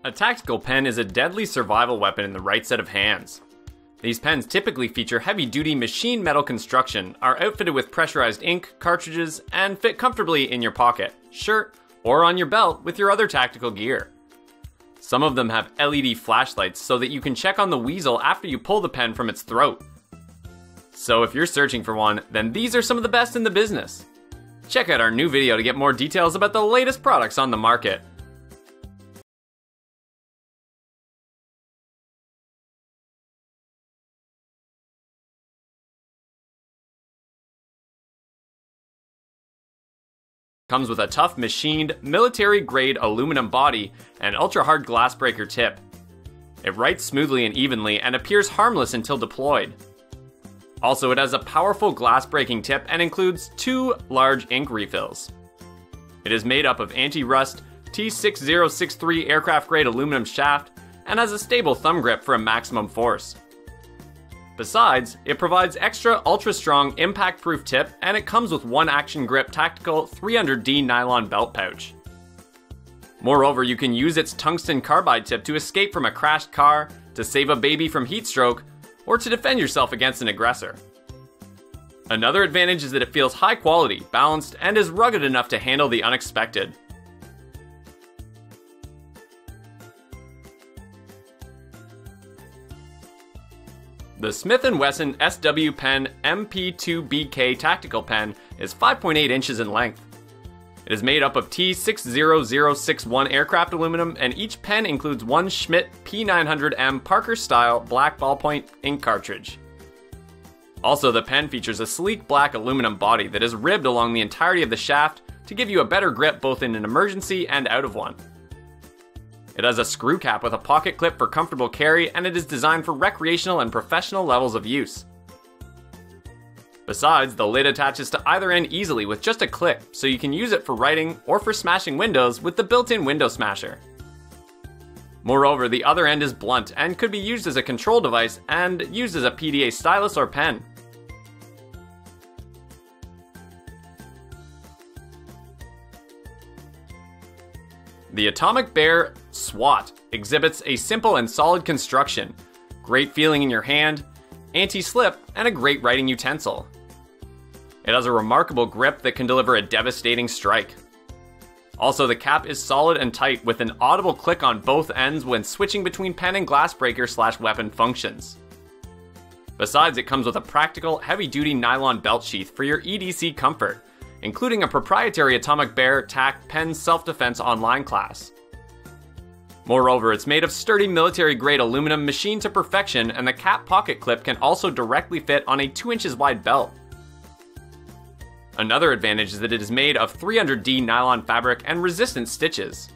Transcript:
A tactical pen is a deadly survival weapon in the right set of hands. These pens typically feature heavy-duty machined metal construction, are outfitted with pressurized ink, cartridges, and fit comfortably in your pocket, shirt, or on your belt with your other tactical gear. Some of them have LED flashlights so that you can check on the weasel after you pull the pen from its throat. So if you're searching for one, then these are some of the best in the business. Check out our new video to get more details about the latest products on the market. Comes with a tough machined, military-grade aluminum body and ultra-hard glass breaker tip. It writes smoothly and evenly and appears harmless until deployed. Also, it has a powerful glass-breaking tip and includes 2 large ink refills. It is made up of anti-rust T6063 aircraft-grade aluminum shaft and has a stable thumb grip for a maximum force. Besides, it provides extra ultra-strong impact-proof tip, and it comes with 1 action grip tactical 300D nylon belt pouch. Moreover, you can use its tungsten carbide tip to escape from a crashed car, to save a baby from heat stroke, or to defend yourself against an aggressor. Another advantage is that it feels high quality, balanced, and is rugged enough to handle the unexpected. The Smith & Wesson SW Pen MP2BK Tactical Pen is 5.8 inches in length. It is made up of T60061 aircraft aluminum, and each pen includes 1 Schmidt P900M Parker-style black ballpoint ink cartridge. Also, the pen features a sleek black aluminum body that is ribbed along the entirety of the shaft to give you a better grip both in an emergency and out of one. It has a screw cap with a pocket clip for comfortable carry, and it is designed for recreational and professional levels of use. Besides, the lid attaches to either end easily with just a click, so you can use it for writing or for smashing windows with the built-in window smasher. Moreover, the other end is blunt and could be used as a control device and used as a PDA stylus or pen. The Atomic Bear SWAT exhibits a simple and solid construction, great feeling in your hand, anti-slip, and a great writing utensil. It has a remarkable grip that can deliver a devastating strike. Also, the cap is solid and tight with an audible click on both ends when switching between pen and glass breaker / weapon functions. Besides, it comes with a practical, heavy-duty nylon belt sheath for your EDC comfort, including a proprietary Atomic Bear TAC Pen Self-Defense online class. Moreover, it's made of sturdy military-grade aluminum machined to perfection, and the cap pocket clip can also directly fit on a 2 inches wide belt. Another advantage is that it is made of 300D nylon fabric and resistant stitches.